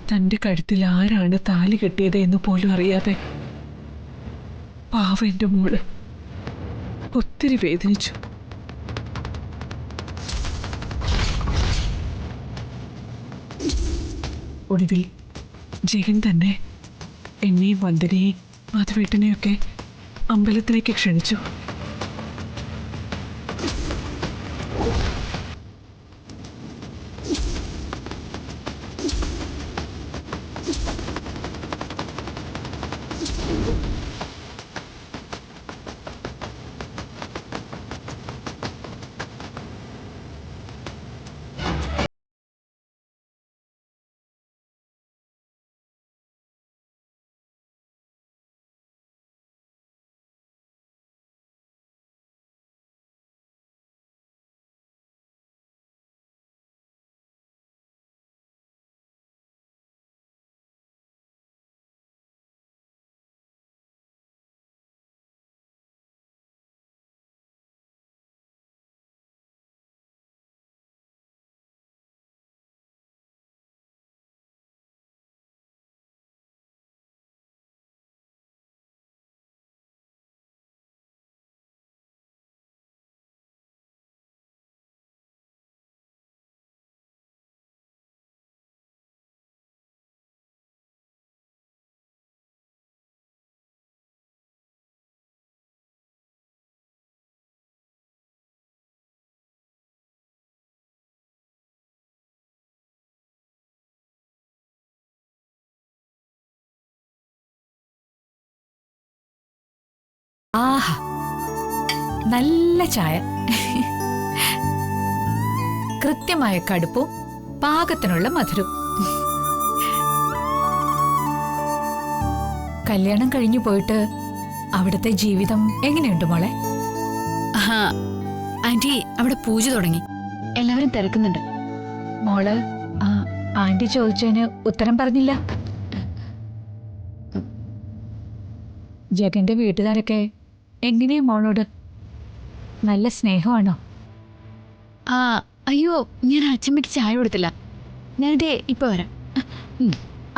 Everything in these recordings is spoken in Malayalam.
തന്റെ കഴുത്തിൽ ആരാണ് താലി കെട്ടിയത് എന്ന് പോലും അറിയാതെ പാവ എൻ്റെ മോള് ഒത്തിരി വേദനിച്ചു. ഒടുവിൽ ജഗൻ തന്നെ എന്നെയും വന്ദനയെയും മാധവേട്ടനെയൊക്കെ അമ്പലത്തിലേക്ക് ക്ഷണിച്ചു. ആഹാ, നല്ല ചായ. കൃത്യമായ കടുപ്പും പാകത്തിനുള്ള മധുരം. കല്യാണം കഴിഞ്ഞു പോയിട്ട് അവിടുത്തെ ജീവിതം എങ്ങനെയുണ്ട് മോളെ? ആന്റി, അവിടെ പൂജ തുടങ്ങി, എല്ലാവരും തിരക്കുന്നുണ്ട്. മോള് ആന്റി ചോദിച്ചതിന് ഉത്തരം പറഞ്ഞില്ല. ജഗന്റെ വീട്ടുകാരൊക്കെ എങ്ങനെയാ മോളോട്? നല്ല സ്നേഹമാണോ? അയ്യോ, ഞാൻ അച്ഛമ്മയ്ക്ക് ചായ കൊടുത്തില്ല. ഞാനിതേ ഇപ്പൊ വരാം.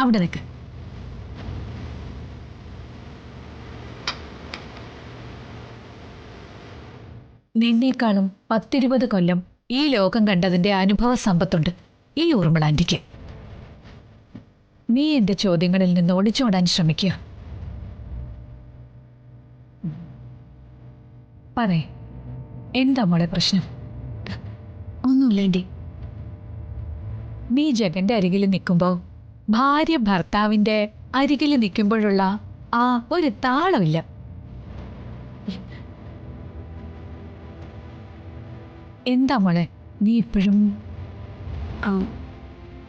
അവിടെ നിൽക്ക്. നിന്നേക്കാളും 10-20 കൊല്ലം ഈ ലോകം കണ്ടതിന്റെ അനുഭവ സമ്പത്തുണ്ട് ഈ ഊർമിളാന്റിക്ക്. നീ എന്റെ ചോദ്യങ്ങളിൽ നിന്ന് ഒളിച്ചോടാൻ ശ്രമിക്കുക. പറയേ, എന്താ മോളെ പ്രശ്നം? ഒന്നുമില്ല ആന്റി. നീ ജഗന്റെ അരികിൽ നിൽക്കുമ്പോ ഭാര്യ ഭർത്താവിന്റെ അരികിൽ നിൽക്കുമ്പോഴുള്ള ആ ഒരു താളമില്ല. എന്താ മോളെ നീ ഇപ്പോഴും?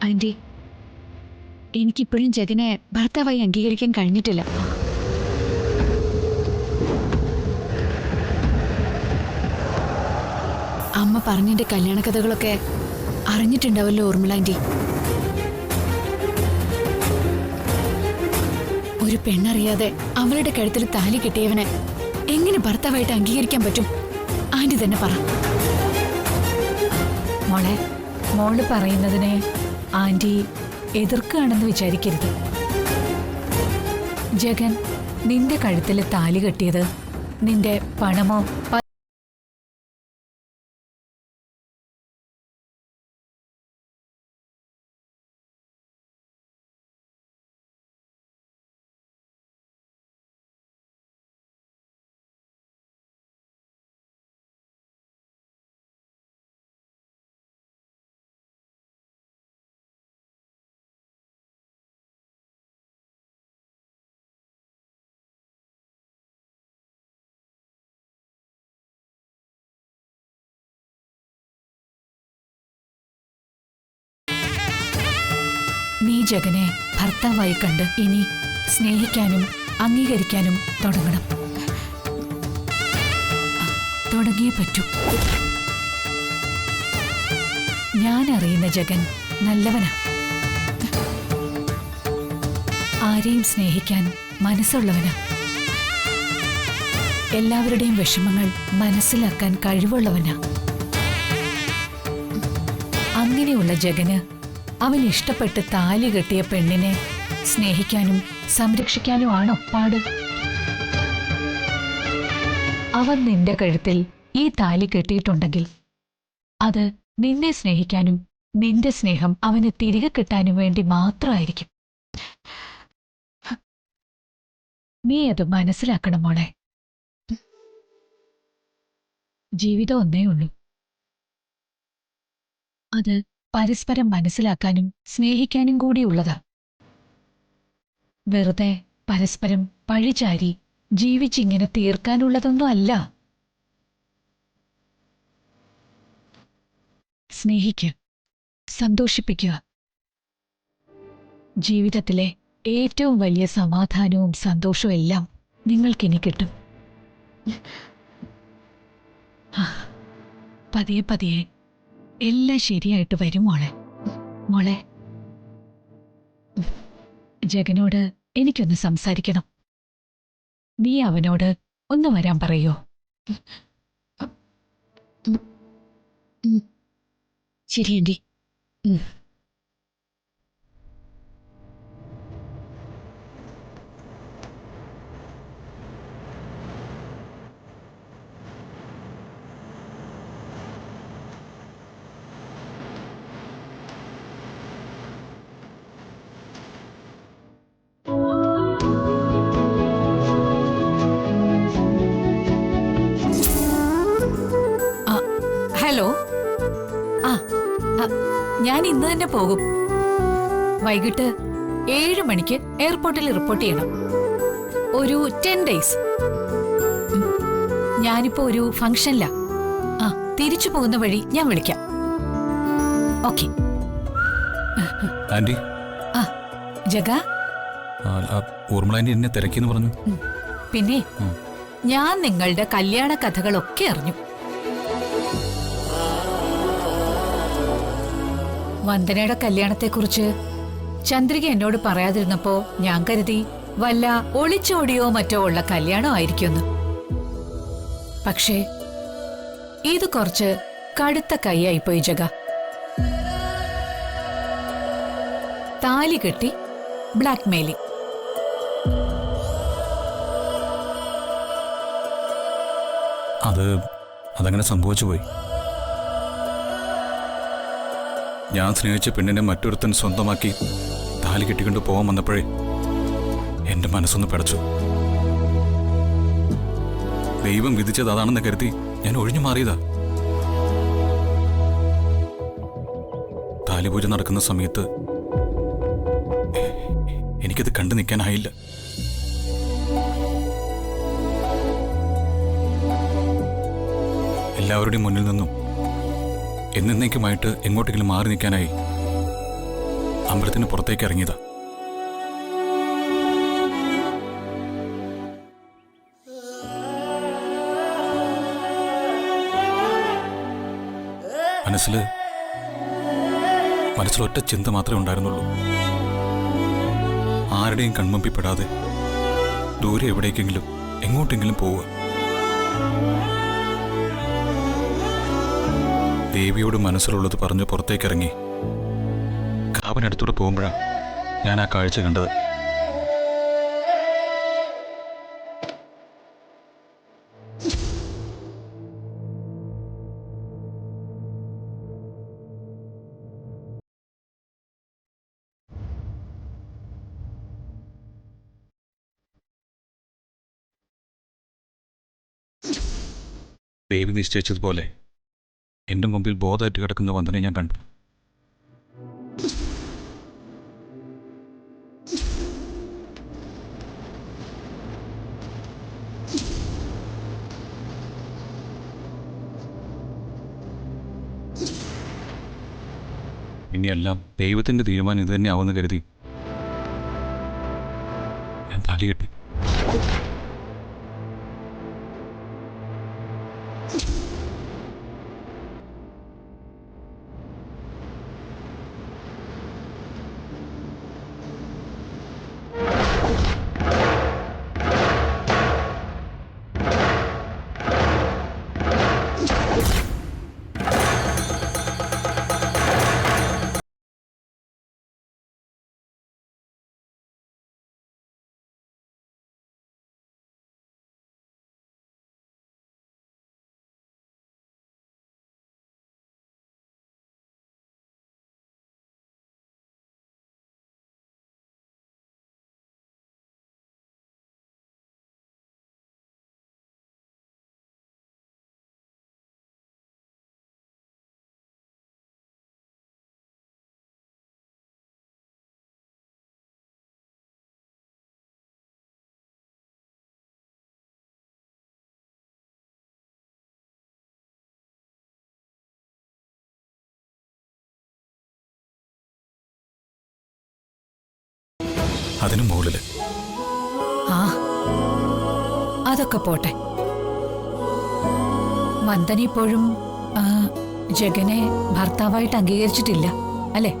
ആന്റി, എനിക്കിപ്പോഴും ജഗനെ ഭർത്താവായി അംഗീകരിക്കാൻ കഴിഞ്ഞിട്ടില്ല. അമ്മ പറഞ്ഞെന്റെ കല്യാണ കഥകളൊക്കെ അറിഞ്ഞിട്ടുണ്ടാവല്ലോ ഊർമിള ആന്റി. ഒരു പെണ്ണറിയാതെ അവളുടെ കഴുത്തിൽ താലി കെട്ടിയവനെ എങ്ങനെ ഭർത്താവായിട്ട് അംഗീകരിക്കാൻ പറ്റും? ആന്റി തന്നെ പറ. മോളെ, മോള് പറയുന്നതിനെ ആന്റി എതിർക്കുകയാണെന്ന് വിചാരിക്കരുത്. ജഗൻ നിന്റെ കഴുത്തിൽ താലി കെട്ടിയത് നിന്റെ പണമോ നീ ജഗനെ ഭർത്താവായി കണ്ട് ഇനി സ്നേഹിക്കാനും അംഗീകരിക്കാനും തുടങ്ങണം. തുടങ്ങിയേ പറ്റൂ. ഞാൻ അറിയുന്ന ജഗൻ നല്ലവനാ. ആരെയും സ്നേഹിക്കാൻ മനസ്സുള്ളവനാ. എല്ലാവരുടെയും വിഷമങ്ങൾ മനസ്സിലാക്കാൻ കഴിവുള്ളവനാ. അങ്ങനെയുള്ള ജഗന് അവൻ ഇഷ്ടപ്പെട്ട് താലി കെട്ടിയ പെണ്ണിനെ സ്നേഹിക്കാനും സംരക്ഷിക്കാനും ആണോ പാട്? അവൻ നിന്റെ കഴുത്തിൽ ഈ താലി കെട്ടിയിട്ടുണ്ടെങ്കിൽ അത് നിന്നെ സ്നേഹിക്കാനും നിന്റെ സ്നേഹം അവന് തിരികെ കിട്ടാനും വേണ്ടി മാത്രമായിരിക്കും. നീ അത് മനസ്സിലാക്കണം മോളെ. ജീവിതം ഒന്നേ ഉള്ളൂ. അത് പരസ്പരം മനസ്സിലാക്കാനും സ്നേഹിക്കാനും കൂടിയുള്ളതാ. വെറുതെ പരസ്പരം പഴിചാരി ജീവിച്ചിങ്ങനെ തീർക്കാനുള്ളതൊന്നും അല്ല. സ്നേഹിക്കുക, സന്തോഷിപ്പിക്കുക. ജീവിതത്തിലെ ഏറ്റവും വലിയ സമാധാനവും സന്തോഷവും എല്ലാം നിങ്ങൾക്കിനി കിട്ടും. പതിയെ പതിയെ എല്ലാം ശരിയായിട്ട് വരും മോളെ. മോളെ, ജഗനോട് എനിക്കൊന്ന് സംസാരിക്കണം. നീ അവനോട് ഒന്ന് വരാൻ പറയോ? ശരി ആന്റി. ഹലോ. ആ, ഞാൻ ഇന്ന് തന്നെ പോകും. വൈകിട്ട് 7 മണിക്ക് എയർപോർട്ടിൽ റിപ്പോർട്ട് ചെയ്യണം. ഒരു 10 days. ഞാനിപ്പോ ഒരു ഫംഗ്ഷനിലാ. തിരിച്ചു പോകുന്ന വഴി ഞാൻ വിളിക്കാം. ഓക്കെ. ആന്റി, ജഗ, ഊർമിള ആന്റി എന്നെ തിരക്കിന്ന് പറഞ്ഞു. പിന്നെ ഞാൻ നിങ്ങളുടെ കല്യാണ കഥകളൊക്കെ അറിഞ്ഞു. വന്ദനയുടെ കല്യാണത്തെക്കുറിച്ച് ചന്ദ്രിക എന്നോട് പറയാതിരുന്നപ്പോ ഞാൻ കരുതി വല്ല ഒളിച്ചോടിയോ മറ്റോ ഉള്ള കല്യാണം ആയിരിക്കുമെന്ന്. പക്ഷേ ഇത് കുറച്ച് കടുത്ത കൈയായിപ്പോയി ജഗ. താലി കെട്ടി ബ്ലാക്ക് മെയിലിംഗ്. അതങ്ങനെ സംഭവിച്ചു പോയി. ഞാൻ സ്നേഹിച്ച പെണ്ണിനെ മറ്റൊരുത്തൻ സ്വന്തമാക്കി താലി കെട്ടിക്കൊണ്ട് പോകാൻ വന്നപ്പോഴേ എന്റെ മനസ്സൊന്ന് പിടച്ചു. ദൈവം വിധിച്ചത് അതാണെന്ന് കരുതി ഞാൻ ഒഴിഞ്ഞു മാറിയതാ. താലിപൂജ നടക്കുന്ന സമയത്ത് എനിക്കത് കണ്ടു നിൽക്കാനായില്ല. എല്ലാവരുടെയും മുന്നിൽ നിന്നും എന്നേക്കുമായിട്ട് എങ്ങോട്ടെങ്കിലും മാറി നിൽക്കാനായി അമ്പലത്തിന് പുറത്തേക്ക് ഇറങ്ങിയതാ. മനസ്സിൽ ഒറ്റ ചിന്ത മാത്രമേ ഉണ്ടായിരുന്നുള്ളൂ. ആരുടെയും കൺമുമ്പിൽപ്പെടാതെ ദൂരെ എവിടേക്കെങ്കിലും എങ്ങോട്ടെങ്കിലും പോവുക. ദേവിയോട് മനസ്സിലുള്ളത് പറഞ്ഞ് പുറത്തേക്കിറങ്ങി കാവിനടുത്തൂടെ പോകുമ്പോഴാണ് ഞാൻ ആ കാഴ്ച കണ്ടത്. ദേവി നിശ്ചയിച്ചതുപോലെ എൻ്റെ മുമ്പിൽ ബോധമായിട്ട് കിടക്കുന്ന വന്ദനെ ഞാൻ കണ്ടു. ഇനിയെല്ലാം ദൈവത്തിൻ്റെ തീരുമാനം ഇത് തന്നെ ആവുമെന്ന് കരുതി ഞാൻ താലി കെട്ടി. അതിനു മുകളില്. ആ അതൊക്കെ പോട്ടെ. വന്ദന ഇപ്പോഴും ജഗനെ ഭർത്താവായിട്ട് അംഗീകരിച്ചിട്ടില്ല അല്ലേ?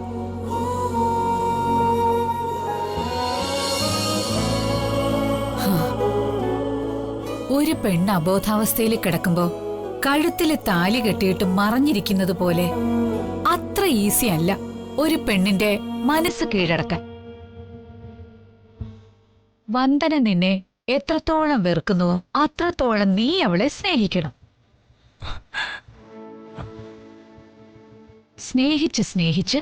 ഒരു പെണ്ണ് അബോധാവസ്ഥയിൽ കിടക്കുമ്പോ കഴുത്തില് താലി കെട്ടിയിട്ട് മറഞ്ഞിരിക്കുന്നത് പോലെ അത്ര ഈസി അല്ല ഒരു പെണ്ണിന്റെ മനസ്സ് കീഴടക്കാൻ. വന്ദന നിന്നെ എത്രത്തോളം വെറുക്കുന്നുവോ അത്രത്തോളം നീ അവളെ സ്നേഹിക്കണം. സ്നേഹിച്ച് സ്നേഹിച്ച്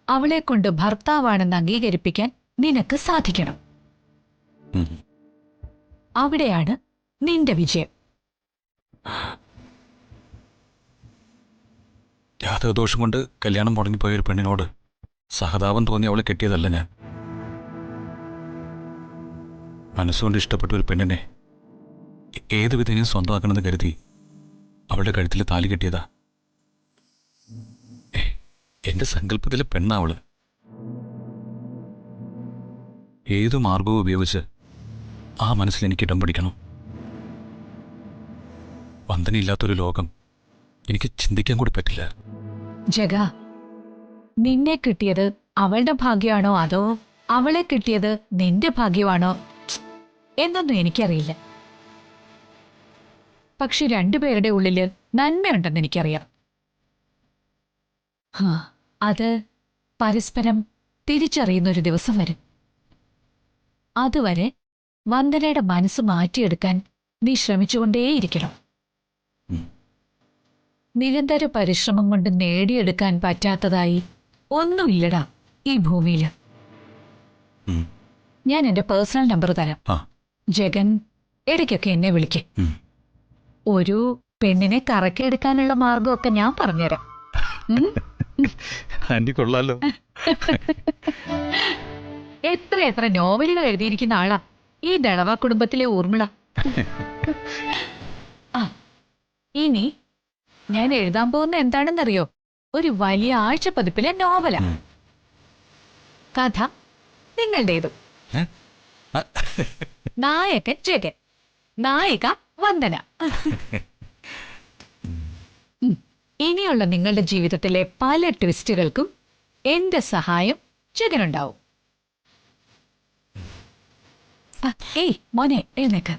അവളെ കൊണ്ട് ഭർത്താവാണെന്ന് അംഗീകരിപ്പിക്കാൻ നിനക്ക് സാധിക്കണം. അവിടെയാണ് നിന്റെ വിജയം. ജാതകദോഷം കൊണ്ട് കല്യാണം മുടങ്ങിപ്പോയ ഒരു പെണ്ണിനോട് സഹതാപം തോന്നി അവളെ കെട്ടിയതല്ല ഞാൻ. മനസ്സുകൊണ്ട് ഇഷ്ടപ്പെട്ട ഒരു പെണ്ണിനെ ഏത് വിധേനയും സ്വന്തമാക്കണമെന്ന് കരുതി അവളുടെ കഴുത്തിൽ താലി കെട്ടിയതാ. എന്റെ സങ്കല്പത്തിലെ പെണ്ണാവള്. ഏതു മാർഗവും ഉപയോഗിച്ച് ആ മനസ്സിൽ എനിക്ക് ഇടം പിടിക്കണം. വന്ദനയില്ലാത്തൊരു ലോകം എനിക്ക് ചിന്തിക്കാൻ കൂടി പറ്റില്ല. ജഗ, നിന്നെ കിട്ടിയത് അവളുടെ ഭാഗ്യമാണോ അതോ അവളെ കിട്ടിയത് നിന്റെ ഭാഗ്യമാണോ എന്നൊന്നും എനിക്കറിയില്ല. പക്ഷെ രണ്ടുപേരുടെ ഉള്ളില് നന്മയുണ്ടെന്ന് എനിക്കറിയാം. അത് പരസ്പരം തിരിച്ചറിയുന്നൊരു ദിവസം വരും. അതുവരെ വന്ദനയുടെ മനസ്സ് മാറ്റിയെടുക്കാൻ നീ ശ്രമിച്ചുകൊണ്ടേയിരിക്കണം. നിരന്തര പരിശ്രമം കൊണ്ട് നേടിയെടുക്കാൻ പറ്റാത്തതായി ഒന്നുമില്ലടാ ഈ ഭൂമിയില്. ഞാൻ എന്റെ പേഴ്സണൽ നമ്പർ തരാം. ജഗൻ ഇടയ്ക്കൊക്കെ എന്നെ വിളിക്കേ. ഒരു പെണ്ണിനെ കറക്കിയെടുക്കാനുള്ള മാർഗമൊക്കെ ഞാൻ പറഞ്ഞുതരാം. കൊള്ളാലോ. എത്ര നോവലുകൾ എഴുതിയിരിക്കുന്ന ആളാ ഈ ദളവ കുടുംബത്തിലെ ഊർമിള. ഇനി ഞാൻ എഴുതാൻ പോകുന്ന എന്താണെന്നറിയോ? ഒരു വലിയ ആഴ്ചപ്പതിപ്പിലെ നോവലാ. കഥ നിങ്ങളുടേതും. നായകൻ ജഗൻ, നായിക വന്ദന. ഇനിയുള്ള നിങ്ങളുടെ ജീവിതത്തിലെ പല ട്വിസ്റ്റുകൾക്കും എന്റെ സഹായം ജഗനുണ്ടാവും. ഏയ് മോനെ, എഴുന്നേക്ക്.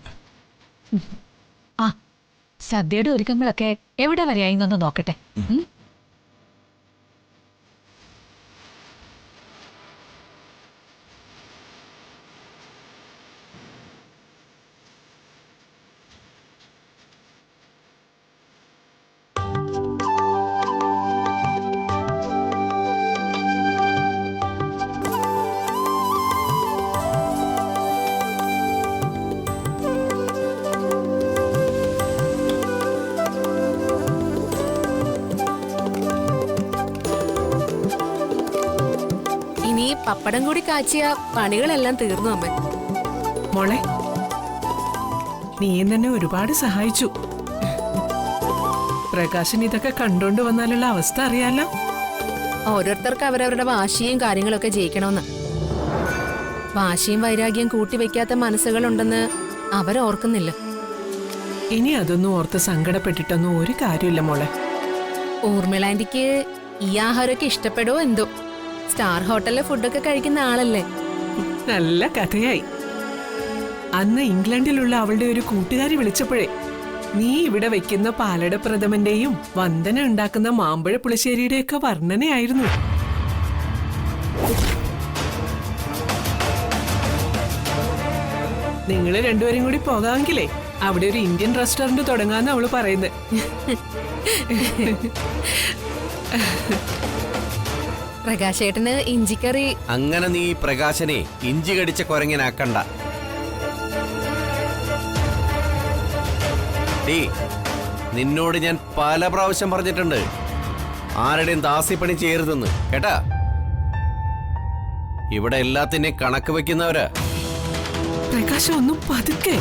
സദ്യയുടെ ഒരുക്കങ്ങളൊക്കെ എവിടെ വരെയായി എന്നൊന്ന് നോക്കട്ടെ. പപ്പടം കൂടി കാച്ചിയ പണികളെല്ലാം തീർന്നു അമ്മ. മോളെ, നീ തന്നെ ഒരുപാട് സഹായിച്ചു. പ്രകാശൻ ഇതൊക്കെ കണ്ടോണ്ട് വന്നാലുള്ള അവസ്ഥ അറിയാലോ. ഓരോരുത്തർക്ക് അവരവരുടെ വാശിയും കാര്യങ്ങളൊക്കെ ജയിക്കണമെന്ന്. വാശിയും വൈരാഗ്യം കൂട്ടിവെക്കാത്ത മനസ്സുകളുണ്ടെന്ന് അവരോർക്കുന്നില്ല. ഇനി അതൊന്നും ഓർത്ത് സങ്കടപ്പെട്ടിട്ടൊന്നും ഒരു കാര്യമില്ല മോളെ. ഊർമിളാൻറ്റിക്ക് ഈ ആഹാരമൊക്കെ ഇഷ്ടപ്പെടുവോ എന്തോ. സ്റ്റാർ ഹോട്ടലിലെ ഫുഡൊക്കെ കഴിക്കുന്ന ആളല്ലേ. നല്ല കഥയായി. അന്ന് ഇംഗ്ലണ്ടിലുള്ള അവളുടെ ഒരു കൂട്ടുകാരി വിളിച്ചപ്പോഴേ നീ ഇവിടെ വെക്കുന്ന പാലട പ്രഥമന്റെയും വന്ദന ഉണ്ടാക്കുന്ന മാമ്പഴ പുളിശ്ശേരിയുടെയൊക്കെ വർണ്ണനയായിരുന്നു. നിങ്ങള് രണ്ടുപേരും കൂടി പോകാമെങ്കിലേ അവിടെ ഒരു ഇന്ത്യൻ റെസ്റ്റോറന്റ് തുടങ്ങാന്ന് അവള് പറയുന്നത്. പ്രകാശേട്ടന് ഇഞ്ചിക്കറി. അങ്ങനെ നീ പ്രകാശനെ ഇഞ്ചി കടിച്ച കൊരങ്ങനാക്കണ്ട. നിന്നോട് ഞാൻ പല പ്രാവശ്യം പറഞ്ഞിട്ടുണ്ട് ആരുടെയും ദാസിപ്പണി ചെയ്യരുതെന്ന്, കേട്ടാ? ഇവിടെ എല്ലാത്തിനെയും കണക്ക് വെക്കുന്നവരാ. പ്രകാശം ഒന്നും പതുക്കെ,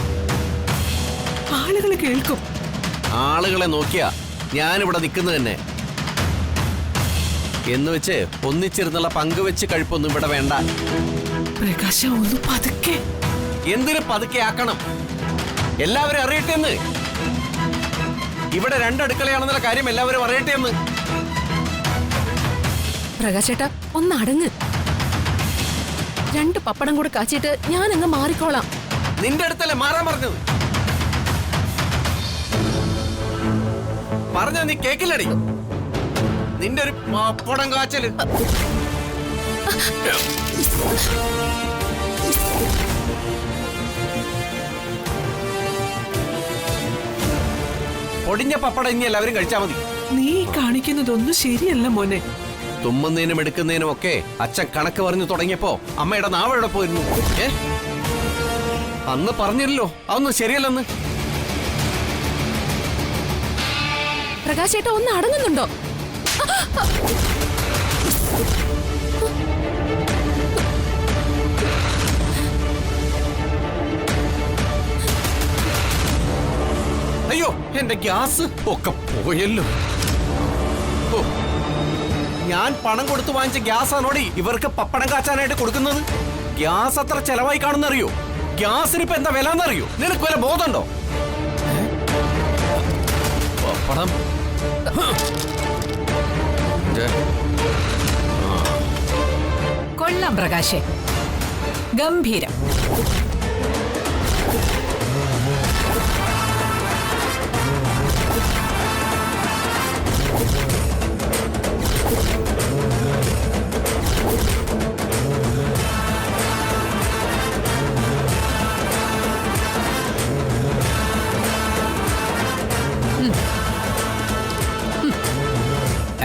ആളുകൾ കേൾക്കും. ആളുകളെ നോക്കിയാ ഞാനിവിടെ നിൽക്കുന്നത് തന്നെ. എന്ന് വെച്ച് ഒന്നിച്ചിരുന്നുള്ള പങ്കുവെച്ച് കഴിപ്പൊന്നും ഇവിടെ വേണ്ട. പ്രകാശ ഒന്ന് പതുക്കെ. എന്തിനു പതുക്കെ ആക്കണം? എല്ലാവരും അറിയട്ടെ എന്ന്. ഇവിടെ രണ്ടടുക്കളയാണെന്നുള്ള കാര്യം എല്ലാവരും അറിയട്ടെ എന്ന്. പ്രകാശേട്ടാ ഒന്ന് അടങ്ങ്. 2 പപ്പടം കൂടെ കാച്ചിട്ട് ഞാൻ അങ്ങ് മാറിക്കോളാം. നിന്റെ അടുത്തല്ലേ മാറാൻ പറഞ്ഞത്? പറഞ്ഞ നീ കേക്കില്ലടി. നിന്റെ ഒരു പപ്പടം കാച്ചല്. പൊടിഞ്ഞ പപ്പടം ഇനി എല്ലാവരും കഴിച്ചാ മതി. നീ കാണിക്കുന്നതൊന്നും ശരിയല്ല മോനെ. തുമ്മുന്നതിനും എടുക്കുന്നതിനും ഒക്കെ അച്ഛൻ കണക്ക് പറഞ്ഞു തുടങ്ങിയപ്പോ അമ്മയുടെ നാവെവിടെ പോയിരുന്നു? അന്ന് പറഞ്ഞില്ലല്ലോ അതൊന്നും ശരിയല്ലെന്ന്. പ്രകാശേട്ടാ ഒന്ന് അടങ്ങുന്നുണ്ടോ? അയ്യോ എന്റെ ഗ്യാസ് ഒക്കെ പോയല്ലോ. ഓ, ഞാൻ പണം കൊടുത്തു വാങ്ങിച്ച ഗ്യാസ് ആണോടി ഇവർക്ക് പപ്പടം കാച്ചാനായിട്ട് കൊടുക്കുന്നത്? ഗ്യാസ് അത്ര ചെലവായി കാണുന്നറിയോ? ഗ്യാസിന് ഇപ്പൊ എന്താ വില എന്നറിയോ? നിനക്ക് വല്ല ബോധമുണ്ടോ? പപ്പടം കൊള്ളാം പ്രകാശേ, ഗംഭീരം.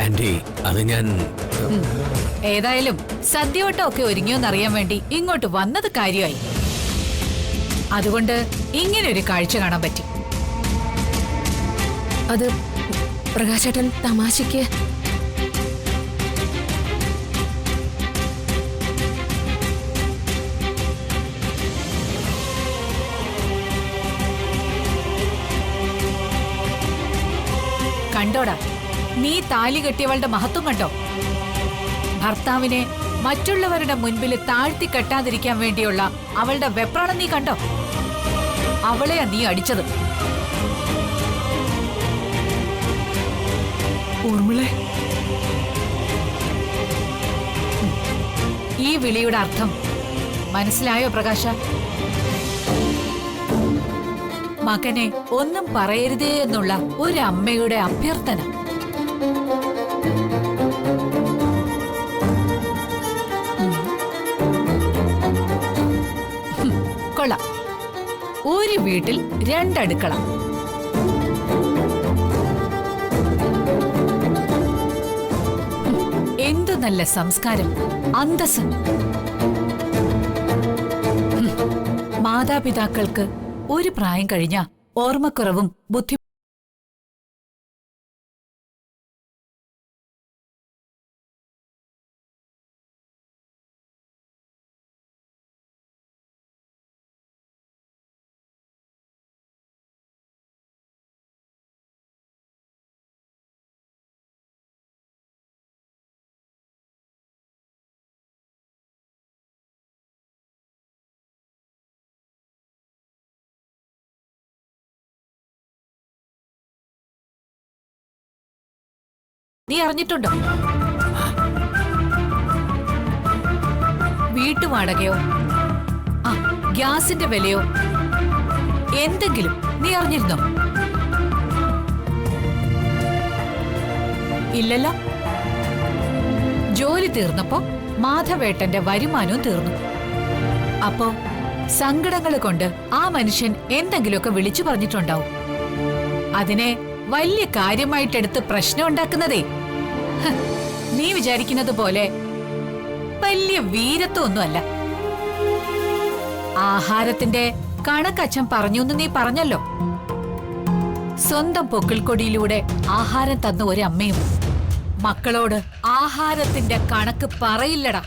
ആന്റി, അത് ഞാൻ ഏതായാലും സദ്യവട്ടമൊക്കെ ഒരുങ്ങിയോന്നറിയാൻ വേണ്ടി ഇങ്ങോട്ട് വന്നത് കാര്യമായി. അതുകൊണ്ട് ഇങ്ങനെ ഒരു കാഴ്ച കാണാൻ പറ്റി. അത് പ്രകാശേട്ടൻ തമാശയ്ക്ക്. കണ്ടോടാ, നീ താലി കെട്ടിയവളുടെ മഹത്വം കണ്ടോ? ഭർത്താവിനെ മറ്റുള്ളവരുടെ മുൻപിൽ താഴ്ത്തി കെട്ടാതിരിക്കാൻ വേണ്ടിയുള്ള അവളുടെ വെപ്രാളം നീ കണ്ടോ? അവളെയാ നീ അടിച്ചത്. ഊർമിളെ, ഈ വിളിയുടെ അർത്ഥം മനസ്സിലായോ പ്രകാശ? മകനെ ഒന്നും പറയരുതേ എന്നുള്ള ഒരു അമ്മയുടെ അഭ്യർത്ഥന. കൊള്ളാം. ഒരു വീട്ടിൽ 2 അടുക്കള. എന്തു നല്ല സംസ്കാരം, അന്തസ്സ്. മാതാപിതാക്കൾക്ക് ഒരു പ്രായം കഴിഞ്ഞ ഓർമ്മക്കുറവും ബുദ്ധി നീ അറിഞ്ഞിട്ടുണ്ടോ? വീട്ടുവാടകയോ ഗ്യാസിന്റെ വിലയോ എന്തെങ്കിലും നീ അറിഞ്ഞിരുന്നോ? ഇല്ലല്ലോ. ജോലി തീർന്നപ്പോ മാധവേട്ടന്റെ വരുമാനവും തീർന്നു. അപ്പോ സങ്കടങ്ങൾ കൊണ്ട് ആ മനുഷ്യൻ എന്തെങ്കിലുമൊക്കെ വിളിച്ചു പറഞ്ഞിട്ടുണ്ടാവും. അതിനെ വലിയ കാര്യമായിട്ടെടുത്ത് പ്രശ്നം ഉണ്ടാക്കുന്നതേ നീ വിചാരിക്കുന്നത് പോലെ വലിയ വീരത്വമൊന്നുമല്ല. ആഹാരത്തിന്റെ കണക്കച്ഛൻ പറഞ്ഞു എന്ന് നീ പറഞ്ഞല്ലോ. സ്വന്തം പൊക്കിൾക്കൊടിയിലൂടെ ആഹാരം തന്ന ഒരു അമ്മയും മക്കളോട് ആഹാരത്തിന്റെ കണക്ക് പറയില്ലടാ.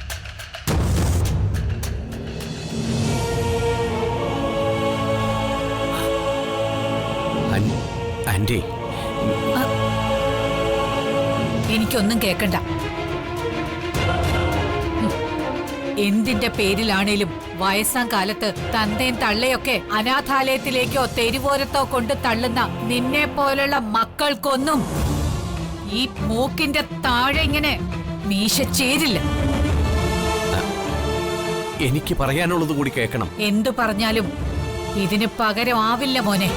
ആന്റി, എനിക്കൊന്നും കേക്കണ്ട. എന്തിന്റെ പേരിലാണേലും വയസ്സാം കാലത്ത് തന്തയും തള്ളയൊക്കെ അനാഥാലയത്തിലേക്കോ തെരുവോരത്തോ കൊണ്ട് തള്ളുന്ന നിന്നെ പോലുള്ള മക്കൾക്കൊന്നും ഈ മൂക്കിന്റെ താഴെ ഇങ്ങനെ മീശ ചേരില്ല. എനിക്ക് പറയാനുള്ളത് കൂടി കേൾക്കണം. എന്തു പറഞ്ഞാലും ഇതിന് പകരം ആവില്ല മോനെ.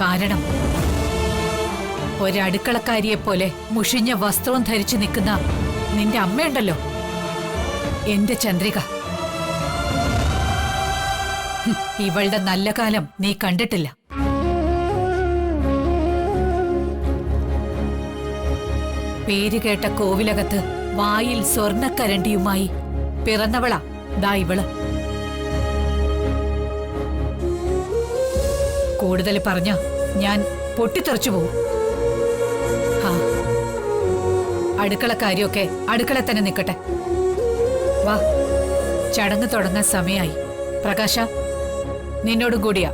കാരണം ഒരടുക്കളക്കാരിയെ പോലെ മുഷിഞ്ഞ വസ്ത്രവും ധരിച്ചു നിൽക്കുന്ന നിന്റെ അമ്മയുണ്ടല്ലോ, എന്റെ ചന്ദ്രിക. ഇവളുടെ നല്ല കാലം നീ കണ്ടിട്ടില്ല. പേരുകേട്ട കോവിലകത്ത് വായിൽ സ്വർണക്കരണ്ടിയുമായി പിറന്നവളാ ദാ ഇവള്. കൂടുതൽ പറഞ്ഞ ഞാൻ പൊട്ടിത്തെറിച്ചു പോവും. അടുക്കളക്കാരിയൊക്കെ അടുക്കള തന്നെ നിൽക്കട്ടെ. വാ, ചടങ്ങ് തുടങ്ങാൻ സമയായി. പ്രകാശ, നിന്നോടും കൂടിയാ.